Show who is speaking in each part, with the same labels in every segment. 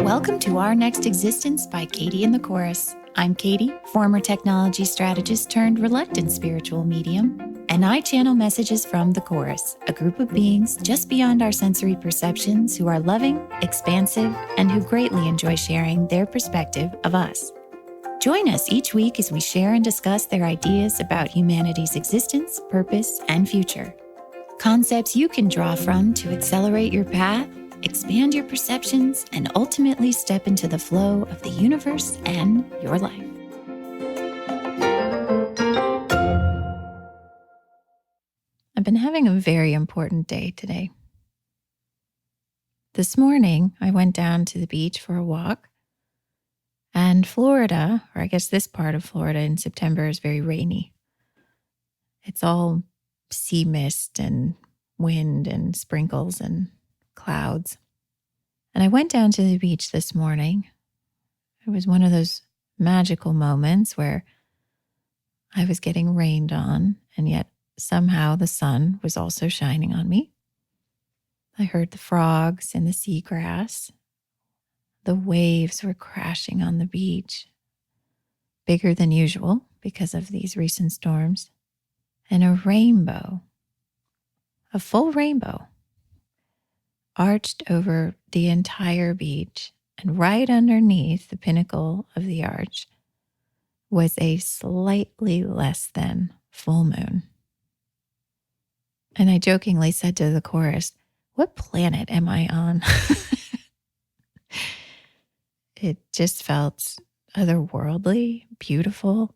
Speaker 1: Welcome to Our Next Existence by Katie and the Chorus. I'm Katie, former technology strategist turned reluctant spiritual medium, and I channel messages from the Chorus, a group of beings just beyond our sensory perceptions who are loving, expansive, and who greatly enjoy sharing their perspective of us. Join us each week as we share and discuss their ideas about humanity's existence, purpose, and future. Concepts you can draw from to accelerate your path, expand your perceptions, and ultimately step into the flow of the universe and your life. I've been having a very important day today. This morning, I went down to the beach for a walk, and Florida, or I guess this part of Florida in September, is very rainy. It's all sea mist and wind and sprinkles and clouds. And I went down to the beach this morning. It was one of those magical moments where I was getting rained on, and yet somehow the sun was also shining on me. I heard the frogs in the seagrass. The waves were crashing on the beach, bigger than usual because of these recent storms. And a rainbow, a full rainbow, arched over the entire beach, and right underneath the pinnacle of the arch was a slightly less than full moon. And I jokingly said to the chorus, "What planet am I on?" It just felt otherworldly, beautiful.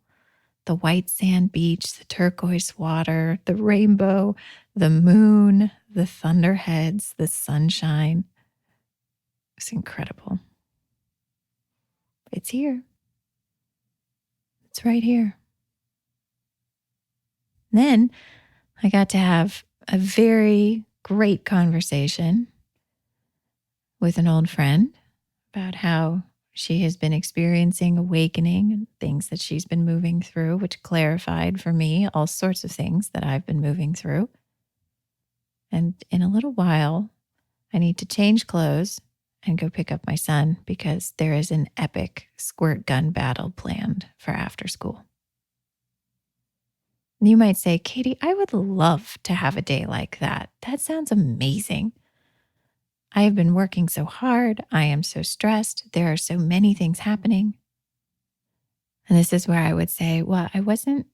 Speaker 1: The white sand beach, the turquoise water, the rainbow, the moon, the thunderheads, the sunshine. It's incredible. It's here. It's right here. Then I got to have a very great conversation with an old friend about how she has been experiencing awakening and things that she's been moving through, which clarified for me all sorts of things that I've been moving through. And in a little while, I need to change clothes and go pick up my son because there is an epic squirt gun battle planned for after school. You might say, "Katie, I would love to have a day like that. That sounds amazing. I have been working so hard. I am so stressed. There are so many things happening." And this is where I would say, well, I wasn't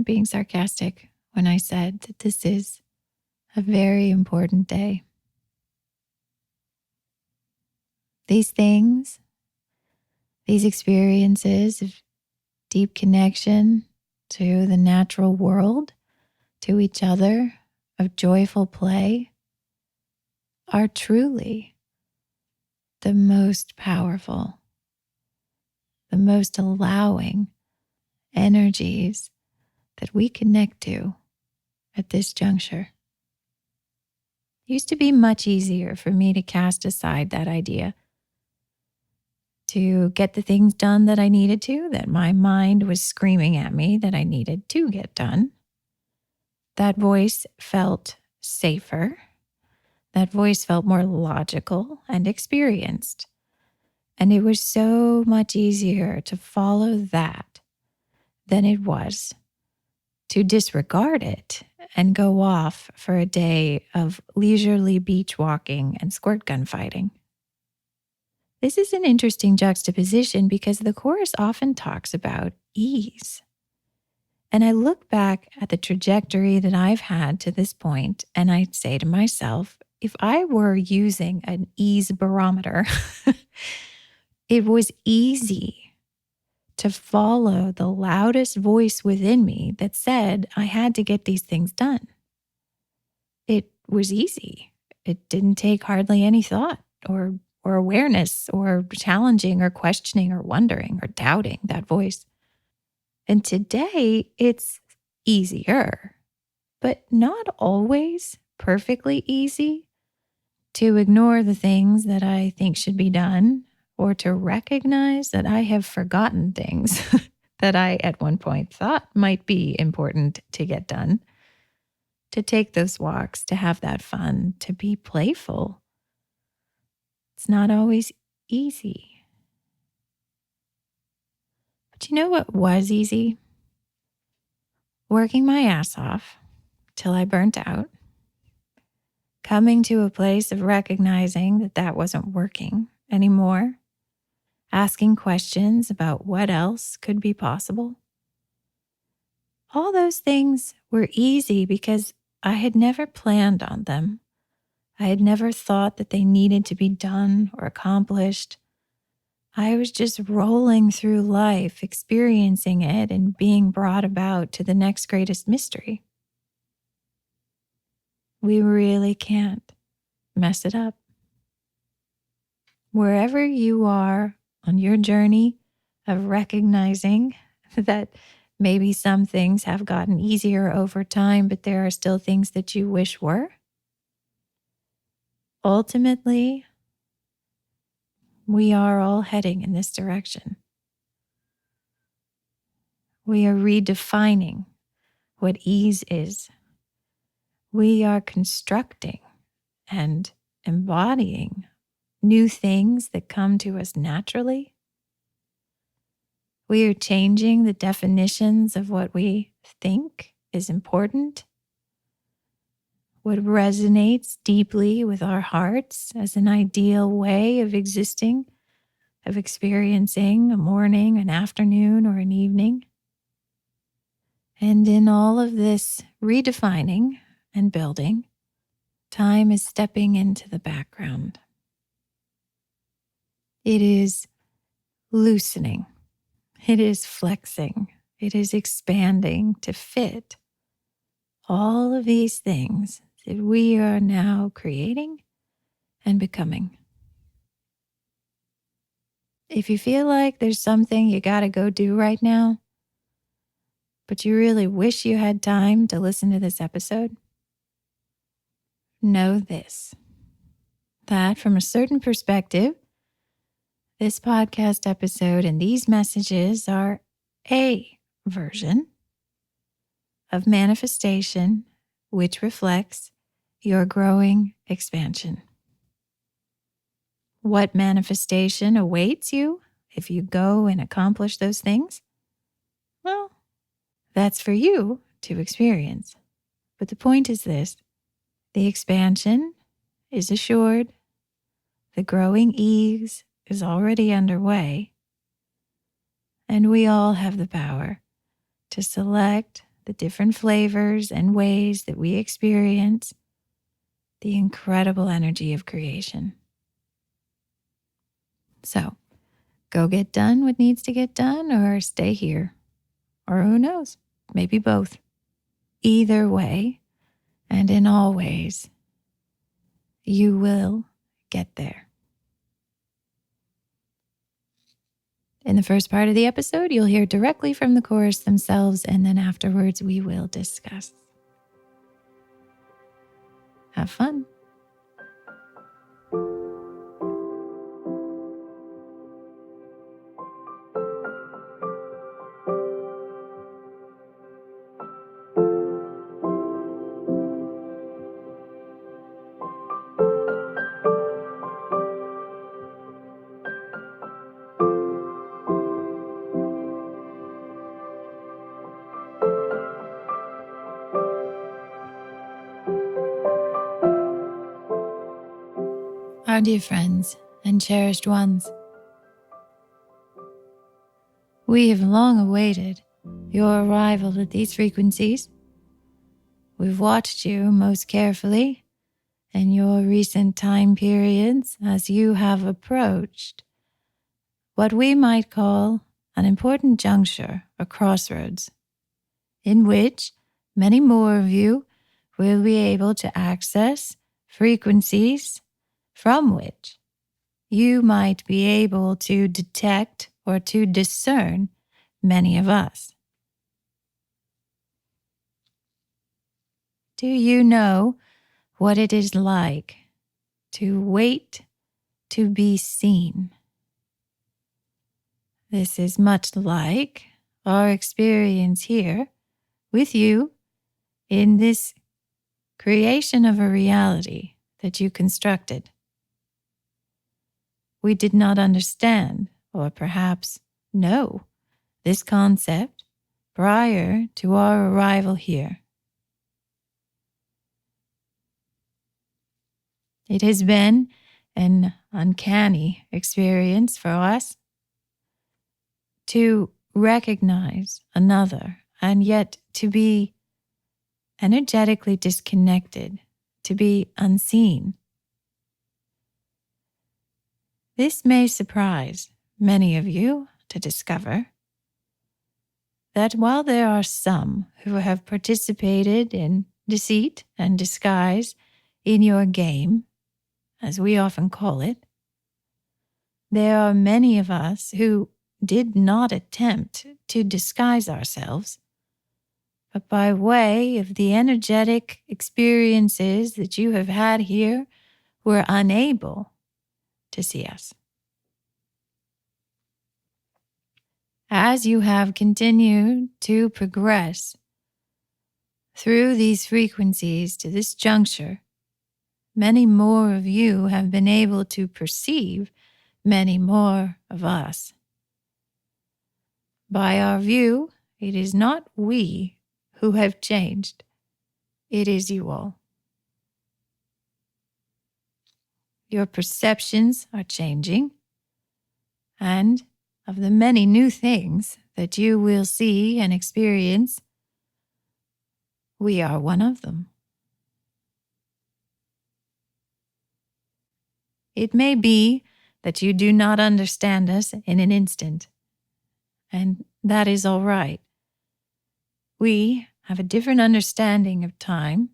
Speaker 1: being sarcastic when I said that this is a very important day. These things, these experiences of deep connection to the natural world, to each other, of joyful play, are truly the most powerful, the most allowing energies that we connect to at this juncture. It used to be much easier for me to cast aside that idea, to get the things done that I needed to, that my mind was screaming at me that I needed to get done. That voice felt safer. That voice felt more logical and experienced. And it was so much easier to follow that than it was to disregard it and go off for a day of leisurely beach walking and squirt gun fighting. This is an interesting juxtaposition because the chorus often talks about ease. And I look back at the trajectory that I've had to this point, and I say to myself, if I were using an ease barometer, it was easy to follow the loudest voice within me that said I had to get these things done. It was easy. It didn't take hardly any thought or awareness or challenging or questioning or wondering or doubting that voice. And today it's easier, but not always perfectly easy to ignore the things that I think should be done or to recognize that I have forgotten things that I at one point thought might be important to get done, to take those walks, to have that fun, to be playful. It's not always easy. But you know what was easy? Working my ass off till I burnt out, coming to a place of recognizing that that wasn't working anymore, asking questions about what else could be possible. All those things were easy because I had never planned on them. I had never thought that they needed to be done or accomplished. I was just rolling through life, experiencing it and being brought about to the next greatest mystery. We really can't mess it up. Wherever you are on your journey of recognizing that maybe some things have gotten easier over time, but there are still things that you wish were, ultimately, we are all heading in this direction. We are redefining what ease is. We are constructing and embodying new things that come to us naturally. We are changing the definitions of what we think is important, what resonates deeply with our hearts as an ideal way of existing, of experiencing a morning, an afternoon, or an evening. And in all of this redefining and building, time is stepping into the background. It is loosening. It is flexing. It is expanding to fit all of these things that we are now creating and becoming. If you feel like there's something you got to go do right now, but you really wish you had time to listen to this episode, know this, that from a certain perspective, this podcast episode and these messages are a version of manifestation which reflects your growing expansion. What manifestation awaits you if you go and accomplish those things? Well, that's for you to experience. But the point is this: the expansion is assured, the growing ease is already underway, and we all have the power to select the different flavors and ways that we experience the incredible energy of creation. So, go get done what needs to get done, or stay here. Or who knows, maybe both. Either way, and in all ways, you will get there. In the first part of the episode, you'll hear directly from the chorus themselves, and then afterwards we will discuss. Have fun. Our dear friends and cherished ones, we have long awaited your arrival at these frequencies. We've watched you most carefully in your recent time periods as you have approached what we might call an important juncture or crossroads, in which many more of you will be able to access frequencies from which you might be able to detect or to discern many of us. Do you know what it is like to wait to be seen? This is much like our experience here with you in this creation of a reality that you constructed. we did not understand or perhaps know this concept prior to our arrival here. It has been an uncanny experience for us to recognize another and yet to be energetically disconnected, to be unseen. This may surprise many of you to discover that while there are some who have participated in deceit and disguise in your game, as we often call it, there are many of us who did not attempt to disguise ourselves, but by way of the energetic experiences that you have had here, were unable to see us. As you have continued to progress through these frequencies to this juncture, many more of you have been able to perceive many more of us. By our view, it is not we who have changed. It is you all. Your perceptions are changing, and of the many new things that you will see and experience, we are one of them. It may be that you do not understand us in an instant, and that is all right. We have a different understanding of time,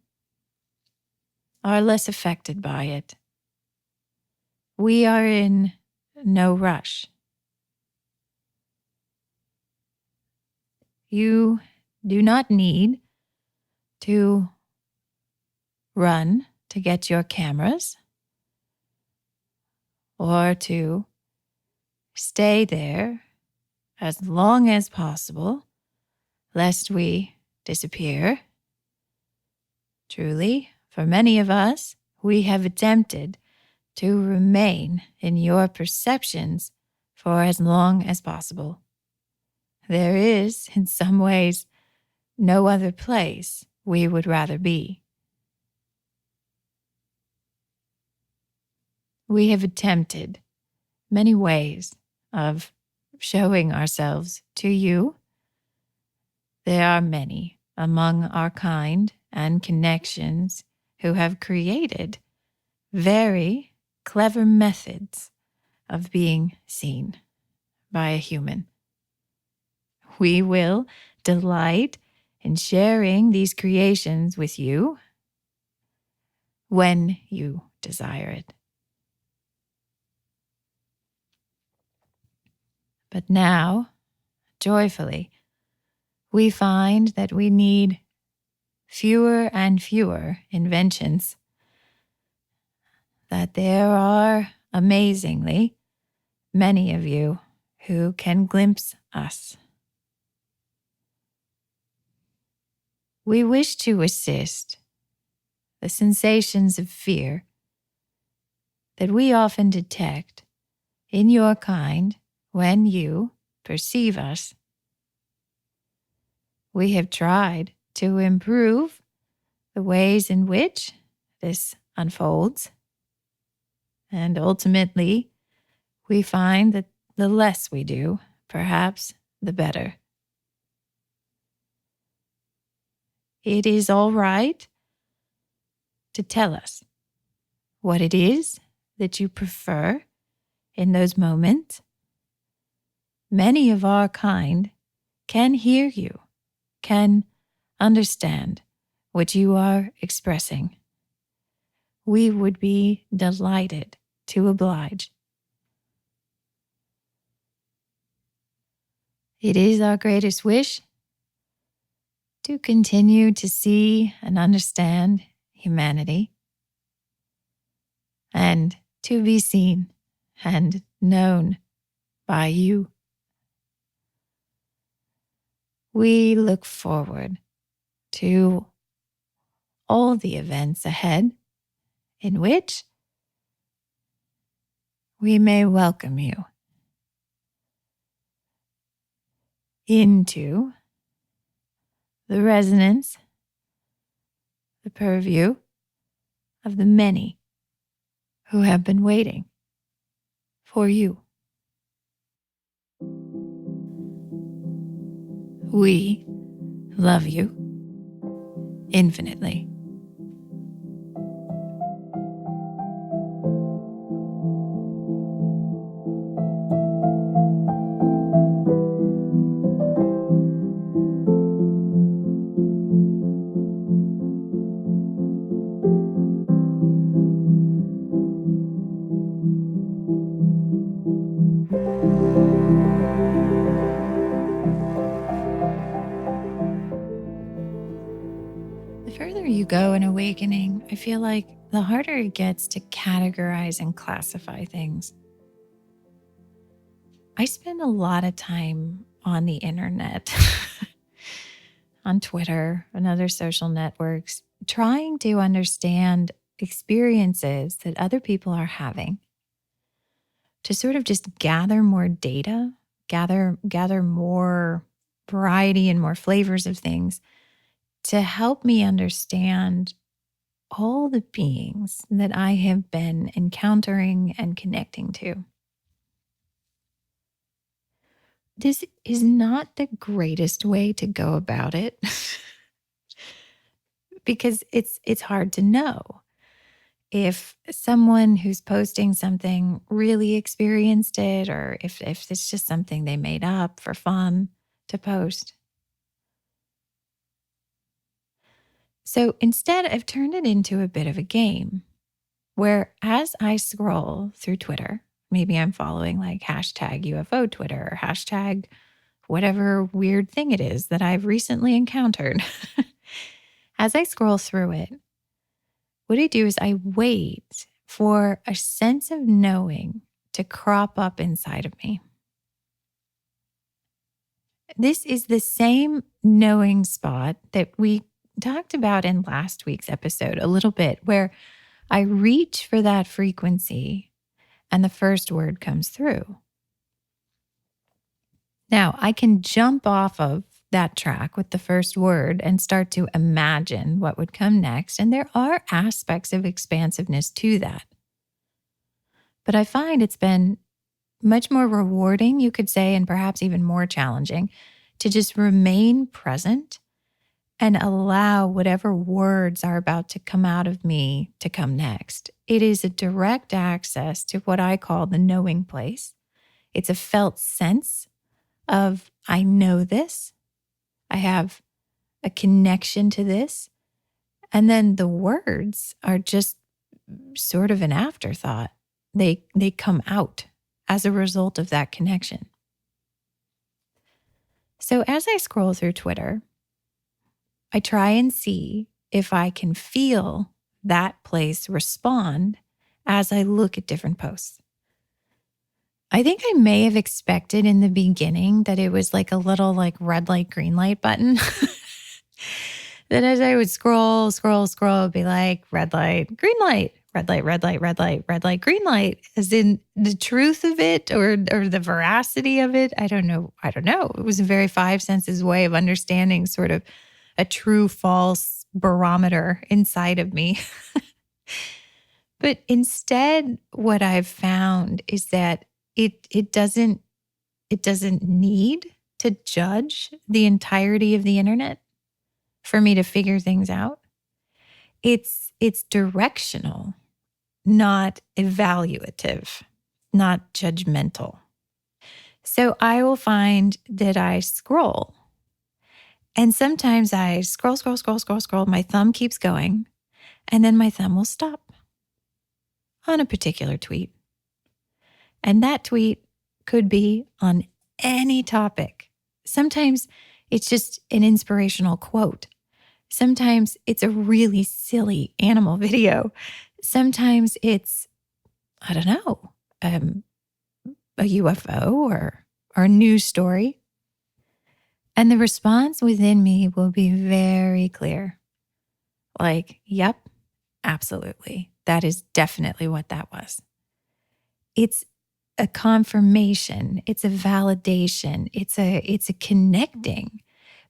Speaker 1: are less affected by it. We are in no rush. You do not need to run to get your cameras or to stay there as long as possible, lest we disappear. Truly, for many of us, we have attempted to remain in your perceptions for as long as possible. There is, in some ways, no other place we would rather be. We have attempted many ways of showing ourselves to you. There are many among our kind and connections who have created very clever methods of being seen by a human. We will delight in sharing these creations with you when you desire it. But now, joyfully, we find that we need fewer and fewer inventions, that there are amazingly many of you who can glimpse us. We wish to assist the sensations of fear that we often detect in your kind when you perceive us. We have tried to improve the ways in which this unfolds, and ultimately, we find that the less we do, perhaps the better. It is all right to tell us what it is that you prefer in those moments. Many of our kind can hear you, can understand what you are expressing. We would be delighted to oblige. It is our greatest wish to continue to see and understand humanity, and to be seen and known by you. We look forward to all the events ahead in which we may welcome you into the resonance, the purview of the many who have been waiting for you. We love you infinitely. The further you go in awakening, I feel like the harder it gets to categorize and classify things. I spend a lot of time on the internet, on Twitter and other social networks, trying to understand experiences that other people are having, to sort of just gather more data, gather more variety and more flavors of things to help me understand all the beings that I have been encountering and connecting to. This is not the greatest way to go about it because it's hard to know if someone who's posting something really experienced it or if it's just something they made up for fun to post. So instead, I've turned it into a bit of a game where as I scroll through Twitter, maybe I'm following like hashtag UFO Twitter or hashtag whatever weird thing it is that I've recently encountered. As I scroll through it, what I do is I wait for a sense of knowing to crop up inside of me. This is the same knowing spot that we talked about in last week's episode a little bit, where I reach for that frequency and the first word comes through. Now, I can jump off of that track with the first word and start to imagine what would come next. And there are aspects of expansiveness to that. But I find it's been much more rewarding, you could say, and perhaps even more challenging to just remain present and allow whatever words are about to come out of me to come next. It is a direct access to what I call the knowing place. It's a felt sense of, I know this, I have a connection to this. And then the words are just sort of an afterthought. They come out as a result of that connection. So as I scroll through Twitter, I try and see if I can feel that place respond as I look at different posts. I think I may have expected in the beginning that it was like a little like red light, green light button. That as I would scroll, it'd be like red light, green light, red light, red light, red light, red light, green light. As in the truth of it or the veracity of it. I don't know. It was a very five senses way of understanding sort of a true false barometer inside of me. But instead, what I've found is that it doesn't need to judge the entirety of the internet for me to figure things out. It's directional, not evaluative, not judgmental. So I will find that I scroll. And sometimes I scroll, my thumb keeps going, and then my thumb will stop on a particular tweet. And that tweet could be on any topic. Sometimes it's just an inspirational quote. Sometimes it's a really silly animal video. Sometimes it's, I don't know, a UFO or a news story. And the response within me will be very clear. Like, yep, absolutely. That is definitely what that was. It's a confirmation. It's a validation. It's a connecting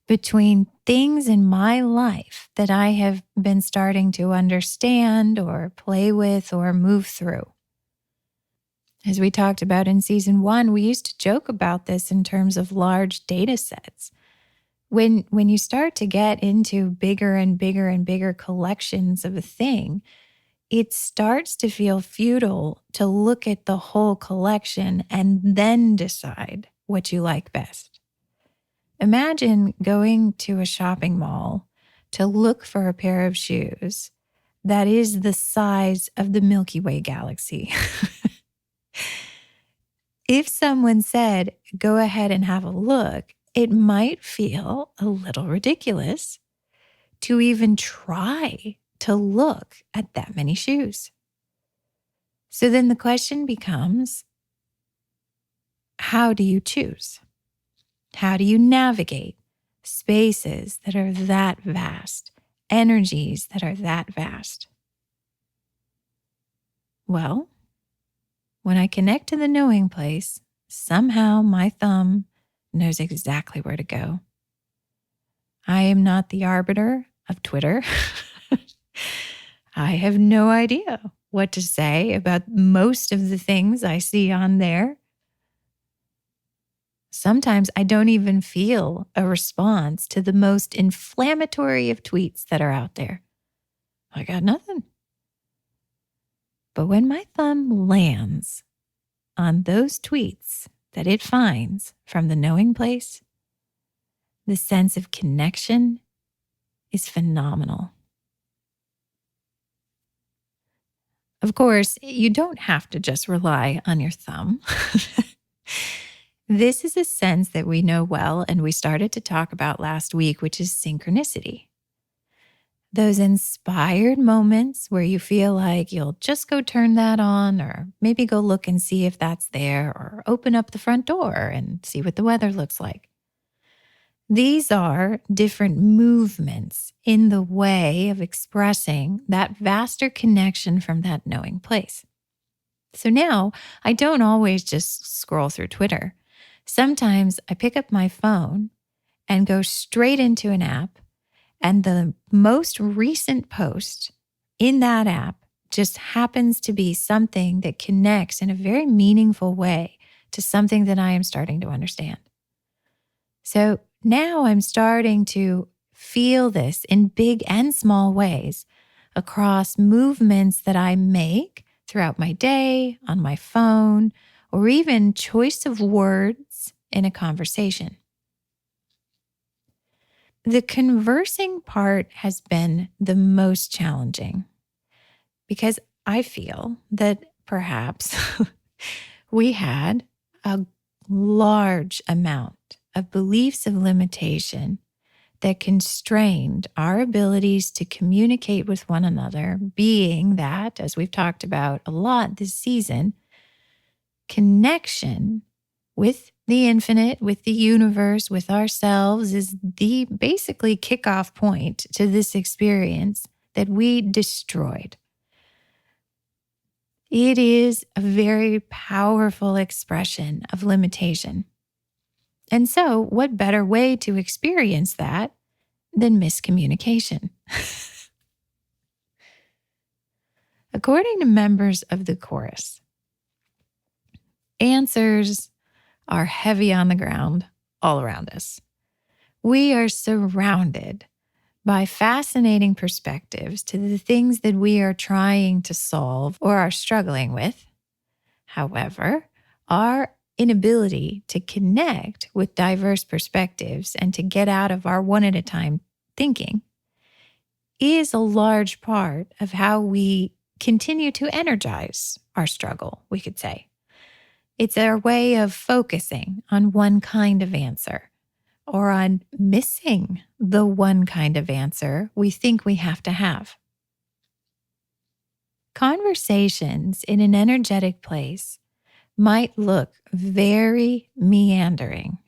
Speaker 1: between things in my life that I have been starting to understand or play with or move through. As we talked about in season 1, we used to joke about this in terms of large data sets. When you start to get into bigger and bigger and bigger collections of a thing, it starts to feel futile to look at the whole collection and then decide what you like best. Imagine going to a shopping mall to look for a pair of shoes that is the size of the Milky Way galaxy. If someone said, go ahead and have a look, it might feel a little ridiculous to even try to look at that many shoes. So then the question becomes, how do you choose? How do you navigate spaces that are that vast, energies that are that vast? Well, when I connect to the knowing place, somehow my thumb knows exactly where to go. I am not the arbiter of Twitter. I have no idea what to say about most of the things I see on there. Sometimes I don't even feel a response to the most inflammatory of tweets that are out there. I got nothing. But when my thumb lands on those tweets that it finds from the knowing place, the sense of connection is phenomenal. Of course, you don't have to just rely on your thumb. This is a sense that we know well and we started to talk about last week, which is synchronicity. Those inspired moments where you feel like you'll just go turn that on, or maybe go look and see if that's there, or open up the front door and see what the weather looks like. These are different movements in the way of expressing that vaster connection from that knowing place. So now I don't always just scroll through Twitter. Sometimes I pick up my phone and go straight into an app, and the most recent post in that app just happens to be something that connects in a very meaningful way to something that I am starting to understand. So now I'm starting to feel this in big and small ways across movements that I make throughout my day, on my phone, or even choice of words in a conversation. The conversing part has been the most challenging because I feel that perhaps we had a large amount of beliefs of limitation that constrained our abilities to communicate with one another, being that, as we've talked about a lot this season, connection with the infinite, with the universe, with ourselves is the basically kickoff point to this experience that we destroyed. It is a very powerful expression of limitation. And so, what better way to experience that than miscommunication? According to members of the chorus, answers are heavy on the ground all around us. We are surrounded by fascinating perspectives to the things that we are trying to solve or are struggling with. However, our inability to connect with diverse perspectives and to get out of our one at a time thinking is a large part of how we continue to energize our struggle, we could say. It's our way of focusing on one kind of answer or on missing the one kind of answer we think we have to have. Conversations in an energetic place might look very meandering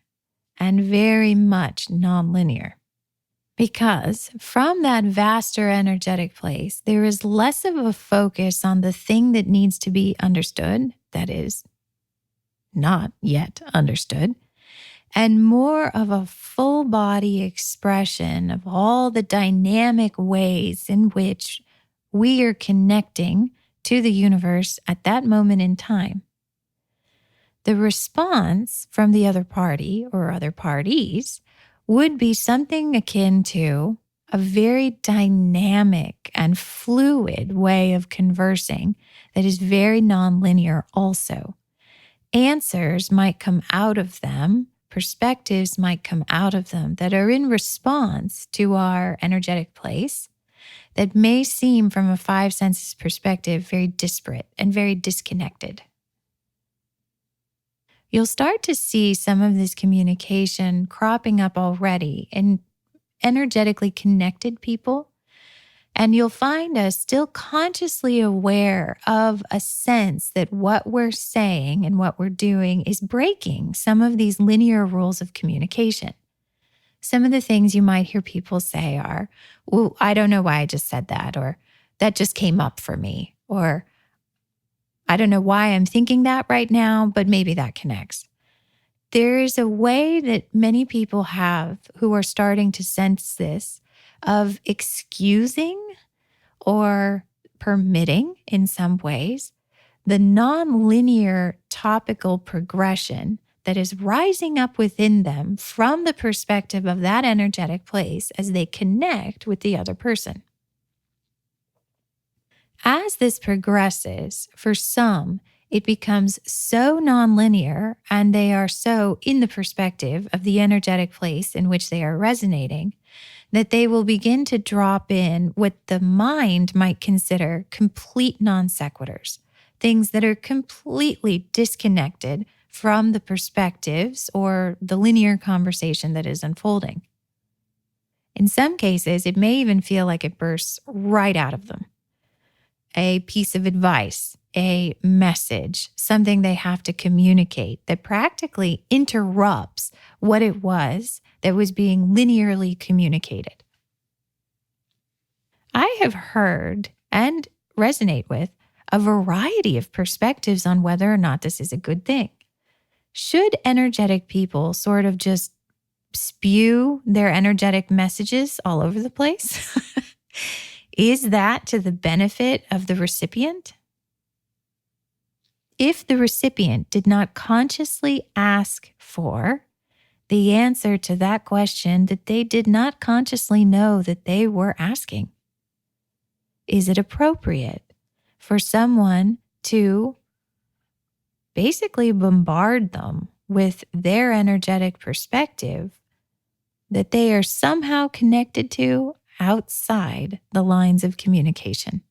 Speaker 1: and very much nonlinear, because from that vaster energetic place, there is less of a focus on the thing that needs to be understood that is not yet understood, and more of a full body expression of all the dynamic ways in which we are connecting to the universe at that moment in time. The response from the other party or other parties would be something akin to a very dynamic and fluid way of conversing that is very nonlinear also. Answers might come out of them, perspectives might come out of them that are in response to our energetic place that may seem from a five senses perspective very disparate and very disconnected. You'll start to see some of this communication cropping up already in energetically connected people. And you'll find us still consciously aware of a sense that what we're saying and what we're doing is breaking some of these linear rules of communication. Some of the things you might hear people say are, well, I don't know why I just said that, or that just came up for me, or I don't know why I'm thinking that right now, but maybe that connects. There is a way that many people have who are starting to sense this of excusing or permitting in some ways the nonlinear topical progression that is rising up within them from the perspective of that energetic place as they connect with the other person. As this progresses, for some, it becomes so nonlinear and they are so in the perspective of the energetic place in which they are resonating that they will begin to drop in what the mind might consider complete non sequiturs, things that are completely disconnected from the perspectives or the linear conversation that is unfolding. In some cases, it may even feel like it bursts right out of them. A piece of advice, a message, something they have to communicate that practically interrupts what it was that was being linearly communicated. I have heard and resonate with a variety of perspectives on whether or not this is a good thing. Should energetic people sort of just spew their energetic messages all over the place? Is that to the benefit of the recipient? If the recipient did not consciously ask for the answer to that question that they did not consciously know that they were asking, is it appropriate for someone to basically bombard them with their energetic perspective that they are somehow connected to outside the lines of communication?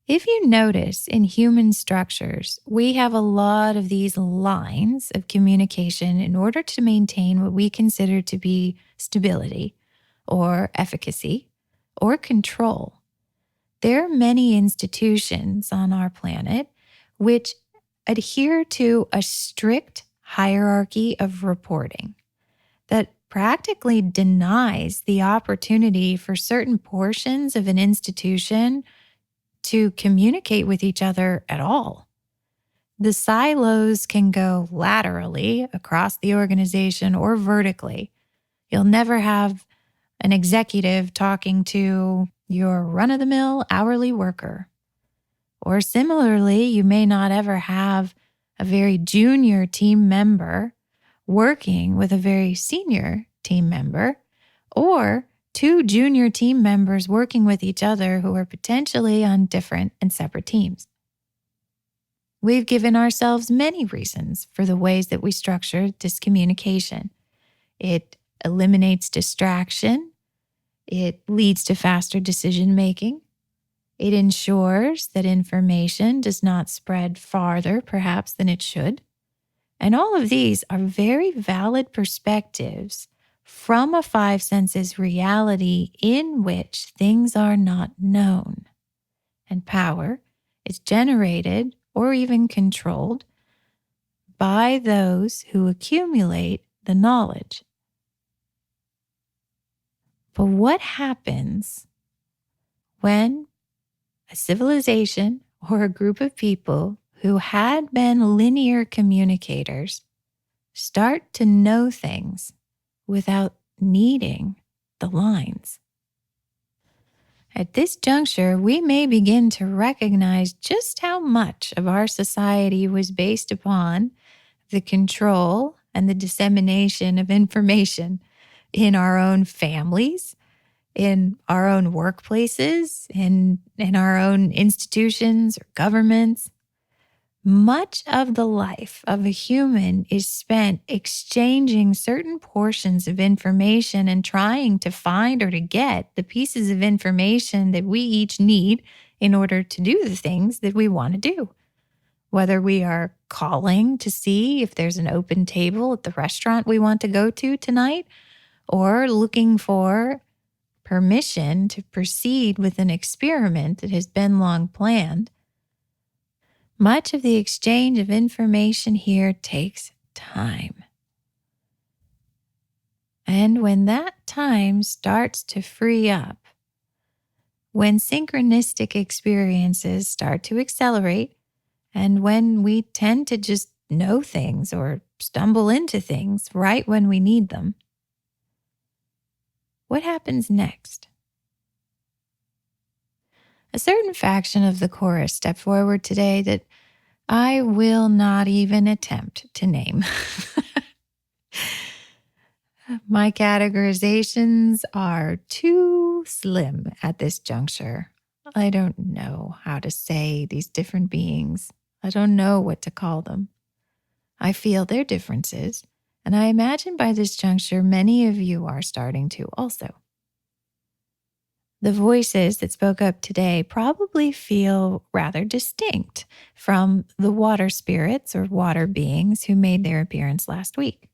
Speaker 1: If you notice in human structures, we have a lot of these lines of communication in order to maintain what we consider to be stability or efficacy or control. There are many institutions on our planet which adhere to a strict hierarchy of reporting that practically denies the opportunity for certain portions of an institution to communicate with each other at all. The silos can go laterally across the organization or vertically. You'll never have an executive talking to your run-of-the-mill hourly worker. Or similarly, you may not ever have a very junior team member working with a very senior team member, or two junior team members working with each other who are potentially on different and separate teams. We've given ourselves many reasons for the ways that we structure this communication. It eliminates distraction. It leads to faster decision making. It ensures that information does not spread farther, perhaps, than it should. And all of these are very valid perspectives from a five senses reality in which things are not known. And power is generated or even controlled by those who accumulate the knowledge. But what happens when a civilization or a group of people who had been linear communicators start to know things without needing the lines. At this juncture, we may begin to recognize just how much of our society was based upon the control and the dissemination of information in our own families, in our own workplaces, in our own institutions or governments. Much of the life of a human is spent exchanging certain portions of information and trying to find or to get the pieces of information that we each need in order to do the things that we want to do. Whether we are calling to see if there's an open table at the restaurant we want to go to tonight, or looking for permission to proceed with an experiment that has been long planned. Much of the exchange of information here takes time. And when that time starts to free up, when synchronistic experiences start to accelerate, and when we tend to just know things or stumble into things right when we need them, what happens next? A certain faction of the chorus stepped forward today that I will not even attempt to name. My categorizations are too slim at this juncture. I don't know how to say these different beings. I don't know what to call them. I feel their differences, and I imagine by this juncture many of you are starting to also. The voices that spoke up today probably feel rather distinct from the water spirits or water beings who made their appearance last week.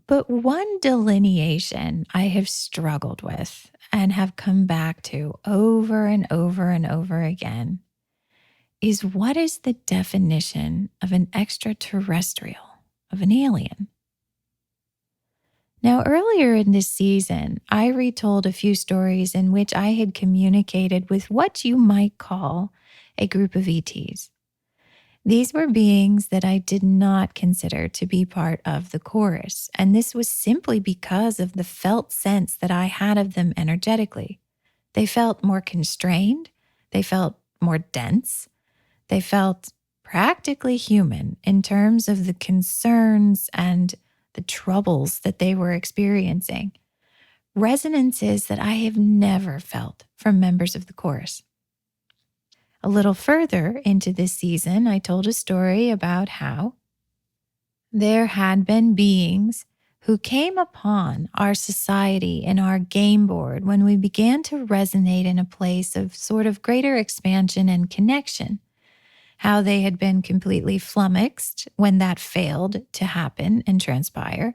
Speaker 1: But one delineation I have struggled with and have come back to over and over and over again is, what is the definition of an extraterrestrial, of an alien? Now, earlier in this season, I retold a few stories in which I had communicated with what you might call a group of ETs. These were beings that I did not consider to be part of the chorus, and this was simply because of the felt sense that I had of them energetically. They felt more constrained, they felt more dense, they felt practically human in terms of the concerns and the troubles that they were experiencing. Resonances that I have never felt from members of the chorus. A little further into this season, I told a story about how there had been beings who came upon our society and our game board when we began to resonate in a place of sort of greater expansion and connection. How they had been completely flummoxed when that failed to happen and transpire,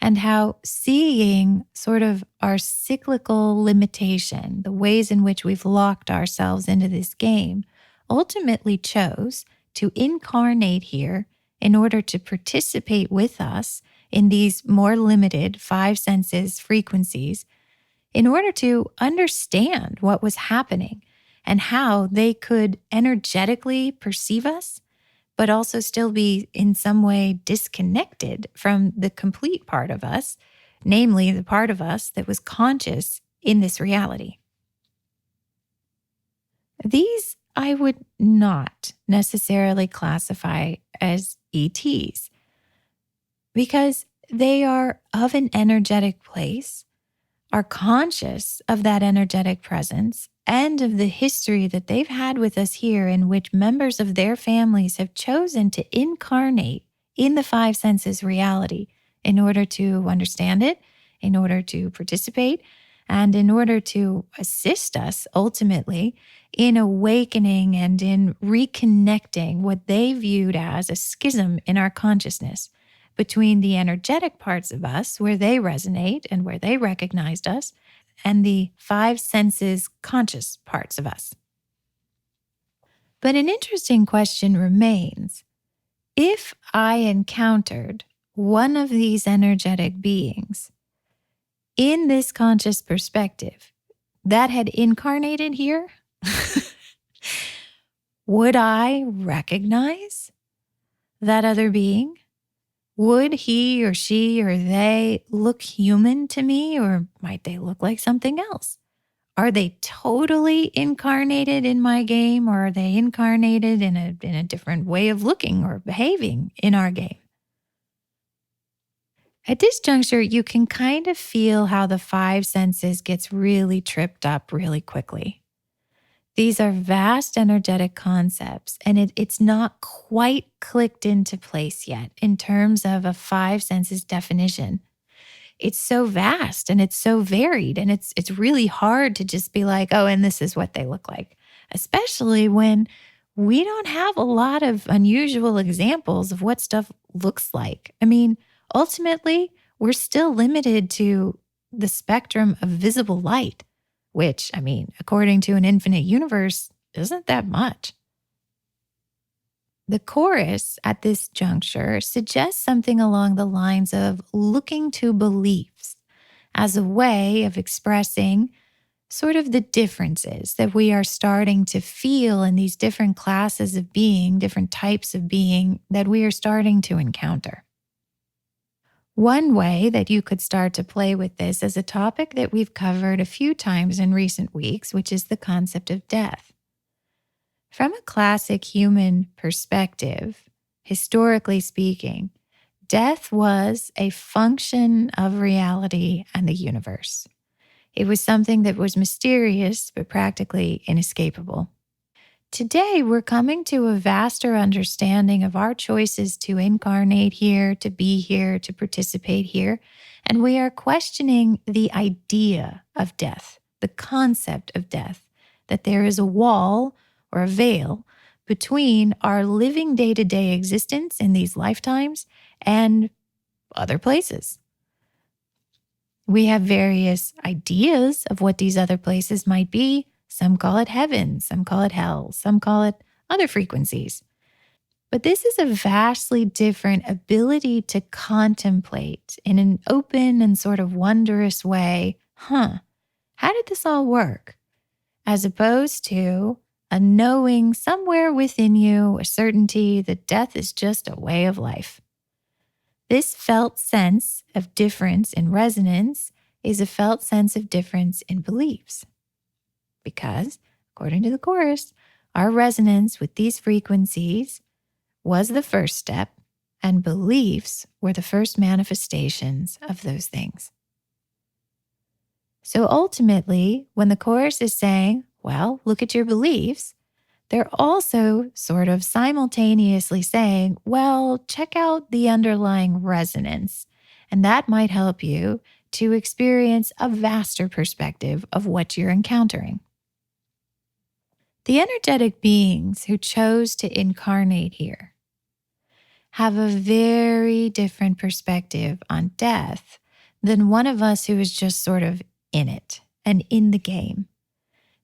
Speaker 1: and how seeing sort of our cyclical limitation, the ways in which we've locked ourselves into this game, ultimately chose to incarnate here in order to participate with us in these more limited five senses frequencies, in order to understand what was happening and how they could energetically perceive us, but also still be in some way disconnected from the complete part of us, namely the part of us that was conscious in this reality. These I would not necessarily classify as ETs because they are of an energetic place, are conscious of that energetic presence and of the history that they've had with us here, in which members of their families have chosen to incarnate in the five senses reality in order to understand it, in order to participate, and in order to assist us ultimately in awakening and in reconnecting what they viewed as a schism in our consciousness between the energetic parts of us where they resonate and where they recognized us, and the five senses conscious parts of us. But an interesting question remains. If I encountered one of these energetic beings in this conscious perspective that had incarnated here, Would I recognize that other being? Would he or she or they look human to me, or might they look like something else? Are they totally incarnated in my game, or are they incarnated in a different way of looking or behaving in our game? At this juncture, you can kind of feel how the five senses gets really tripped up really quickly. These are vast energetic concepts, and it's not quite clicked into place yet in terms of a five senses definition. It's so vast and it's so varied, and it's really hard to just be like, oh, and this is what they look like, especially when we don't have a lot of unusual examples of what stuff looks like. I mean, ultimately, we're still limited to the spectrum of visible light, which, I mean, according to an infinite universe, isn't that much. The chorus at this juncture suggests something along the lines of looking to beliefs as a way of expressing sort of the differences that we are starting to feel in these different classes of being, different types of being that we are starting to encounter. One way that you could start to play with this is a topic that we've covered a few times in recent weeks, which is the concept of death. From a classic human perspective, historically speaking, death was a function of reality and the universe. It was something that was mysterious, but practically inescapable. Today, we're coming to a vaster understanding of our choices to incarnate here, to be here, to participate here. And we are questioning the idea of death, the concept of death, that there is a wall or a veil between our living day-to-day existence in these lifetimes and other places. We have various ideas of what these other places might be. Some call it heaven, some call it hell, some call it other frequencies. But this is a vastly different ability to contemplate in an open and sort of wondrous way, how did this all work? As opposed to a knowing somewhere within you, a certainty that death is just a way of life. This felt sense of difference in resonance is a felt sense of difference in beliefs. Because, according to the chorus, our resonance with these frequencies was the first step, and beliefs were the first manifestations of those things. So ultimately, when the chorus is saying, well, look at your beliefs, they're also sort of simultaneously saying, well, check out the underlying resonance. And that might help you to experience a vaster perspective of what you're encountering. The energetic beings who chose to incarnate here have a very different perspective on death than one of us who is just sort of in it and in the game.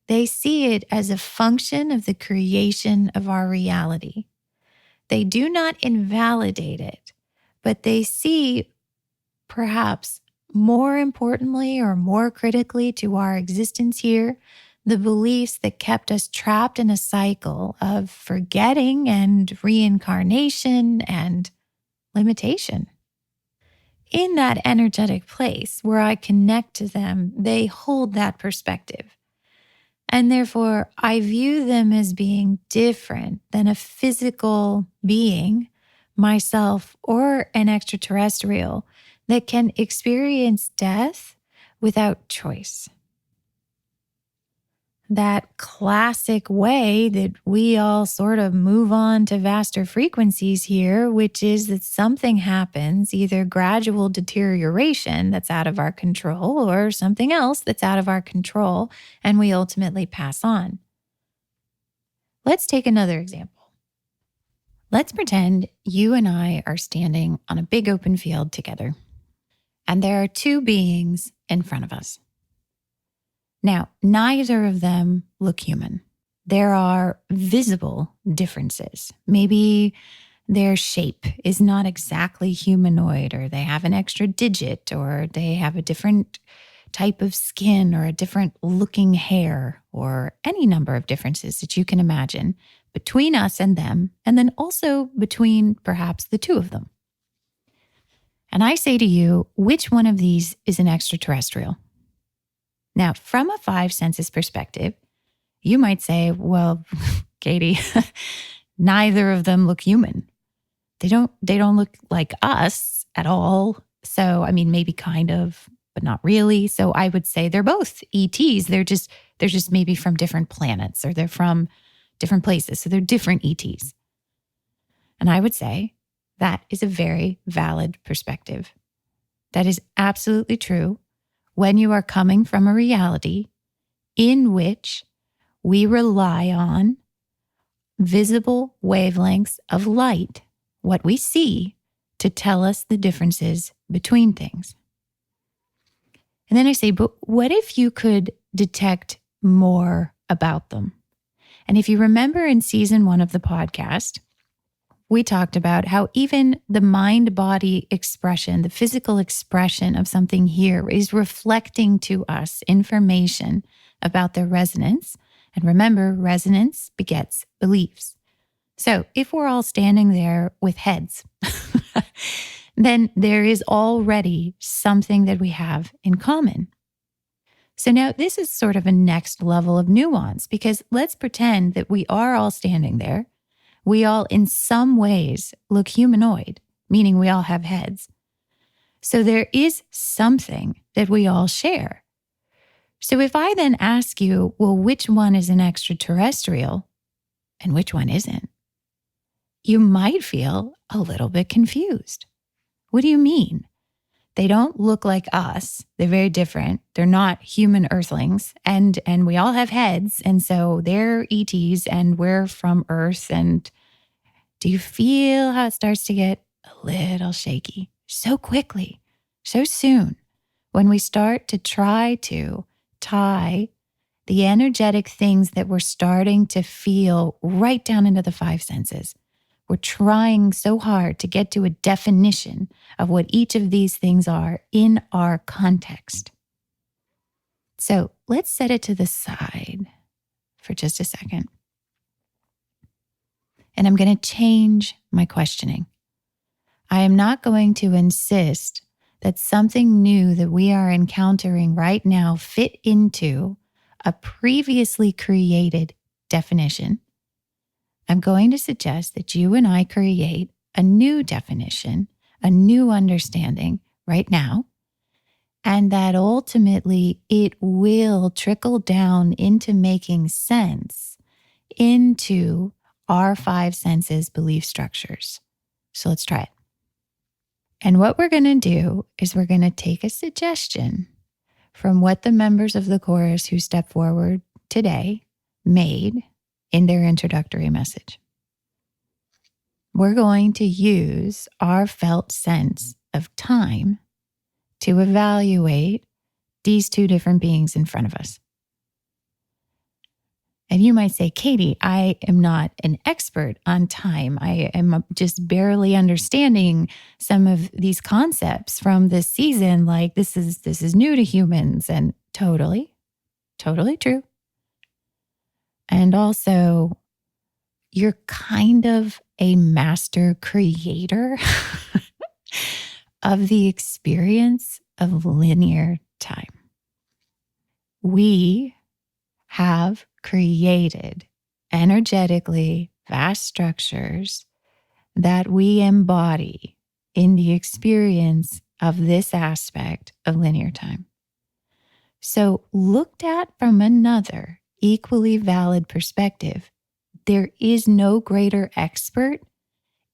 Speaker 1: They see it as a function of the creation of our reality. They do not invalidate it, but they see, perhaps more importantly or more critically to our existence here, the beliefs that kept us trapped in a cycle of forgetting and reincarnation and limitation. In that energetic place where I connect to them, they hold that perspective. And therefore, I view them as being different than a physical being, myself, or an extraterrestrial that can experience death without choice. That classic way that we all sort of move on to vaster frequencies here, which is that something happens, either gradual deterioration that's out of our control or something else that's out of our control, and we ultimately pass on. Let's take another example. Let's pretend you and I are standing on a big open field together, and there are two beings in front of us. Now, neither of them look human. There are visible differences. Maybe their shape is not exactly humanoid, or they have an extra digit, or they have a different type of skin or a different looking hair or any number of differences that you can imagine between us and them, and then also between perhaps the two of them. And I say to you, which one of these is an extraterrestrial? Now, from a five senses perspective, you might say, well, Katie, neither of them look human. They don't look like us at all. So, I mean, maybe kind of, but not really. So I would say they're both ETs. They're just maybe from different planets, or they're from different places. So they're different ETs. And I would say that is a very valid perspective. That is absolutely true when you are coming from a reality in which we rely on visible wavelengths of light, what we see, to tell us the differences between things. And then I say, but what if you could detect more about them? And if you remember in season 1 of the podcast, we talked about how even the mind-body expression, the physical expression of something here is reflecting to us information about their resonance. And remember, resonance begets beliefs. So if we're all standing there with heads, then there is already something that we have in common. So now this is sort of a next level of nuance, because let's pretend that we are all standing there. We all in some ways look humanoid, meaning we all have heads. So there is something that we all share. So if I then ask you, well, which one is an extraterrestrial and which one isn't? You might feel a little bit confused. What do you mean? They don't look like us. They're very different. They're not human earthlings. And we all have heads. And so they're ETs and we're from Earth. And do you feel how it starts to get a little shaky so quickly, so soon, when we start to try to tie the energetic things that we're starting to feel right down into the five senses? We're trying so hard to get to a definition of what each of these things are in our context. So let's set it to the side for just a second. And I'm going to change my questioning. I am not going to insist that something new that we are encountering right now fit into a previously created definition. I'm going to suggest that you and I create a new definition, a new understanding right now, and that ultimately it will trickle down into making sense into our five senses belief structures. So let's try it. And what we're going to do is we're going to take a suggestion from what the members of the chorus who stepped forward today made in their introductory message. We're going to use our felt sense of time to evaluate these two different beings in front of us. And you might say, Katie, I am not an expert on time. I am just barely understanding some of these concepts from this season. Like this is new to humans, and totally true. And also, you're kind of a master creator of the experience of linear time. We have created energetically vast structures that we embody in the experience of this aspect of linear time. So, looked at from another equally valid perspective, there is no greater expert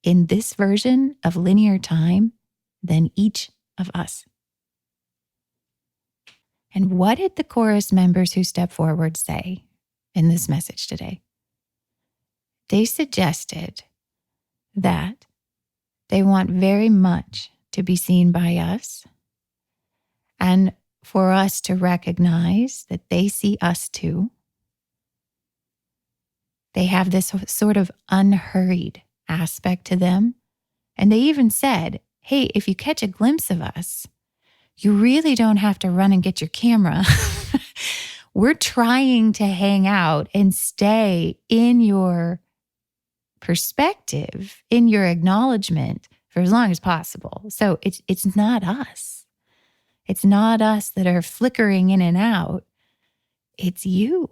Speaker 1: in this version of linear time than each of us. And what did the chorus members who stepped forward say in this message today? They suggested that they want very much to be seen by us, and for us to recognize that they see us too. They have this sort of unhurried aspect to them. And they even said, hey, if you catch a glimpse of us, You really don't have to run and get your camera. We're trying to hang out and stay in your perspective, in your acknowledgement for as long as possible. So it's not us. It's not us that are flickering in and out. It's you.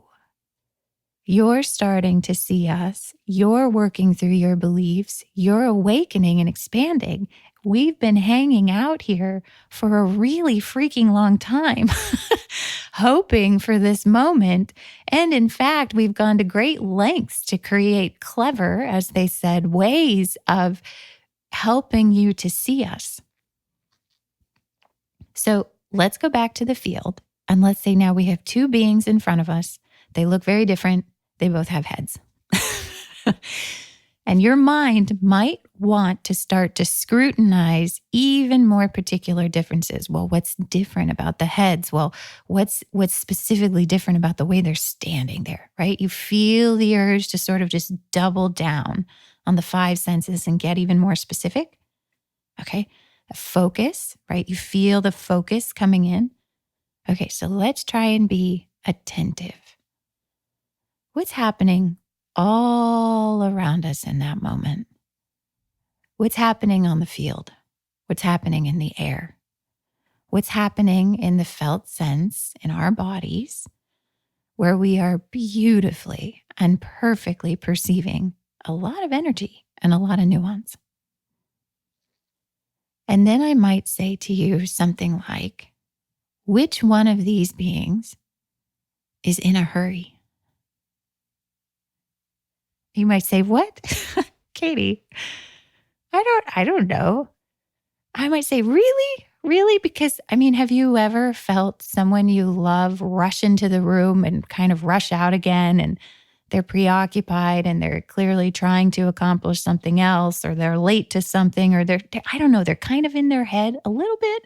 Speaker 1: You're starting to see us. You're working through your beliefs. You're awakening and expanding. We've been hanging out here for a really freaking long time, hoping for this moment. And in fact, we've gone to great lengths to create clever, as they said, ways of helping you to see us. So let's go back to the field. And let's say now we have two beings in front of us. They look very different. They both have heads. And your mind might want to start to scrutinize even more particular differences. Well, what's different about the heads? Well, what's specifically different about the way they're standing there, right? You feel the urge to sort of just double down on the five senses and get even more specific. Okay. A focus, right? You feel the focus coming in. Okay. So let's try and be attentive. What's happening all around us in that moment? What's happening on the field? What's happening in the air? What's happening in the felt sense in our bodies where we are beautifully and perfectly perceiving a lot of energy and a lot of nuance? And then I might say to you something like, which one of these beings is in a hurry? You might say, what? Katie, I don't know. I might say, really? Really? Because, I mean, have you ever felt someone you love rush into the room and kind of rush out again, and they're preoccupied and they're clearly trying to accomplish something else, or they're late to something, or I don't know, they're kind of in their head a little bit.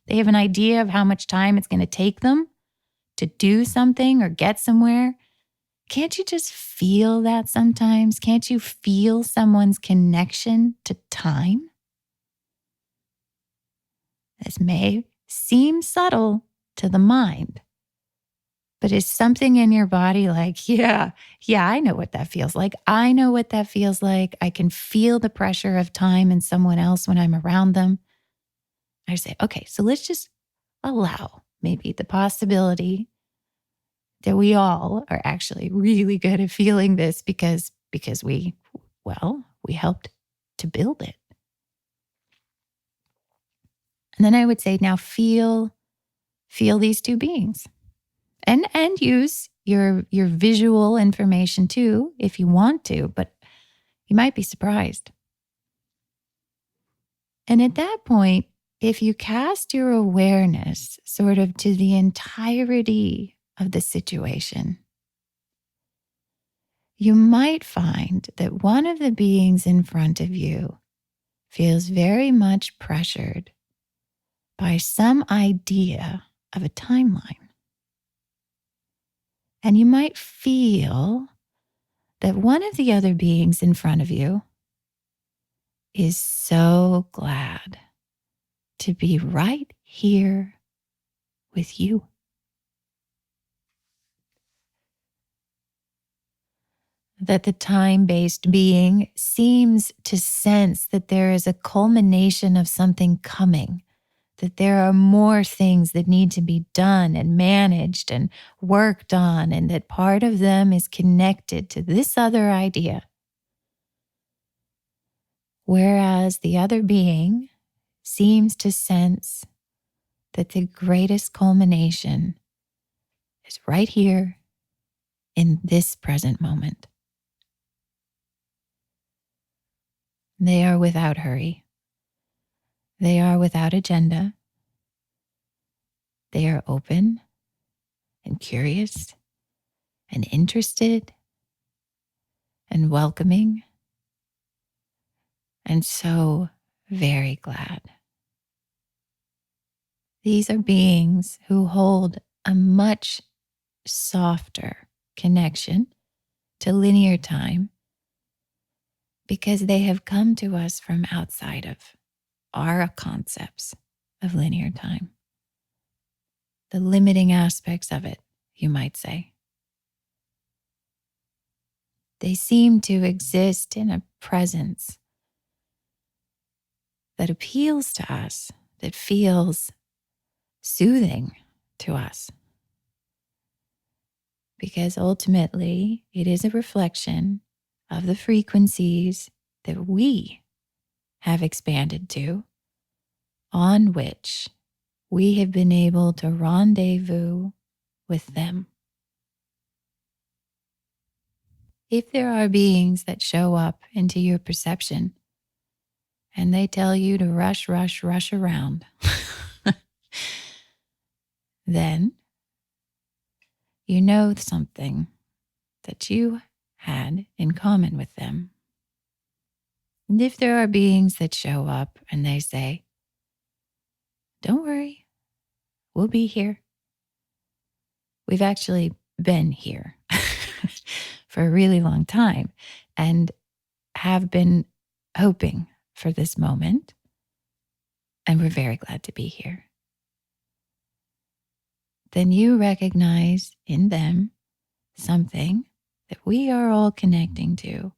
Speaker 1: They have an idea of how much time it's going to take them to do something or get somewhere. Can't you just feel that sometimes? Can't you feel someone's connection to time? This may seem subtle to the mind, but is something in your body like, yeah, I know what that feels like. I know what that feels like. I can feel the pressure of time in someone else when I'm around them. I say, okay, so let's just allow maybe the possibility that we all are actually really good at feeling this because we helped to build it. And then I would say, now feel these two beings, and use your visual information too, if you want to, but you might be surprised. And at that point, if you cast your awareness sort of to the entirety of the situation, you might find that one of the beings in front of you feels very much pressured by some idea of a timeline. And you might feel that one of the other beings in front of you is so glad to be right here with you. That the time-based being seems to sense that there is a culmination of something coming, that there are more things that need to be done and managed and worked on, and that part of them is connected to this other idea. Whereas the other being seems to sense that the greatest culmination is right here in this present moment. They are without hurry. They are without agenda. They are open and curious and interested and welcoming, and so very glad. These are beings who hold a much softer connection to linear time because they have come to us from outside of our concepts of linear time. the limiting aspects of it, you might say. They seem to exist in a presence that appeals to us, that feels soothing to us. Because ultimately, it is a reflection of the frequencies that we have expanded to, on which we have been able to rendezvous with them. If there are beings that show up into your perception and they tell you to rush around, then you know something that you had in common with them. And if there are beings that show up and they say, don't worry, we'll be here. We've actually been here for a really long time and have been hoping for this moment. And we're very glad to be here. Then you recognize in them something that we are all connecting to,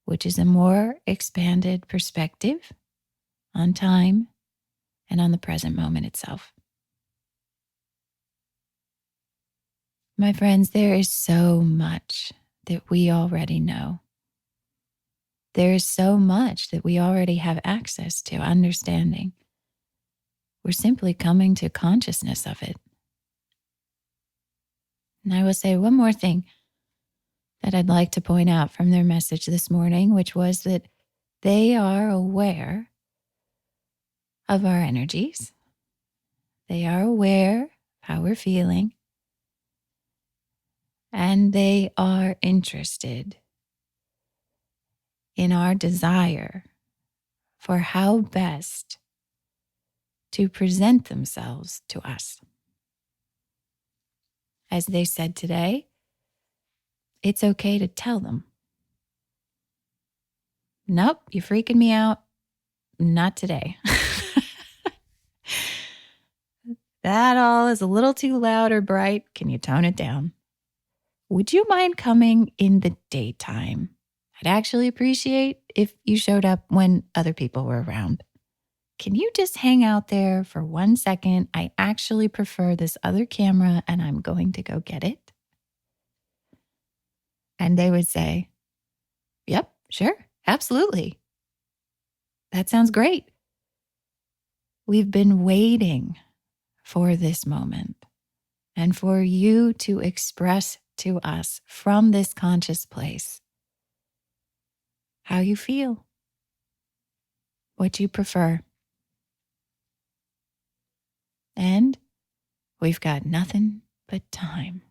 Speaker 1: which is a more expanded perspective on time and on the present moment itself. My friends, there is so much that we already know. There is so much that we already have access to, understanding. We're simply coming to consciousness of it. And I will say one more thing that I'd like to point out from their message this morning, which was that they are aware of our energies. They are aware of how we're feeling. And they are interested in our desire for how best to present themselves to us. As they said today, it's okay to tell them, nope, you're freaking me out. Not today. That all is a little too loud or bright. Can you tone it down? Would you mind coming in the daytime? I'd actually appreciate if you showed up when other people were around. Can you just hang out there for 1 second? I actually prefer this other camera and I'm going to go get it. And they would say, yep, sure, absolutely. That sounds great. We've been waiting for this moment and for you to express to us from this conscious place how you feel, what you prefer. And we've got nothing but time.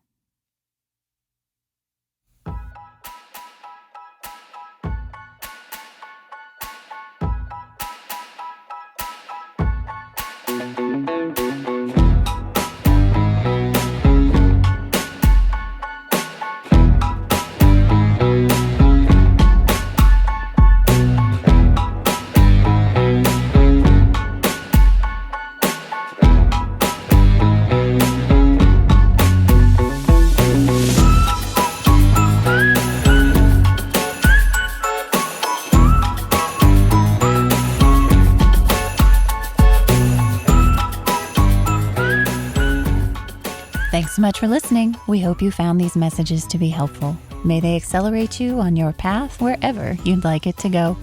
Speaker 1: Thanks so much for listening. We hope you found these messages to be helpful. May they accelerate you on your path wherever you'd like it to go.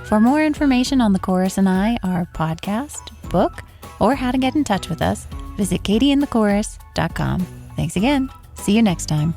Speaker 1: For more information on The Chorus and I, our podcast, book, or how to get in touch with us, visit katieandthechorus.com. Thanks again. See you next time.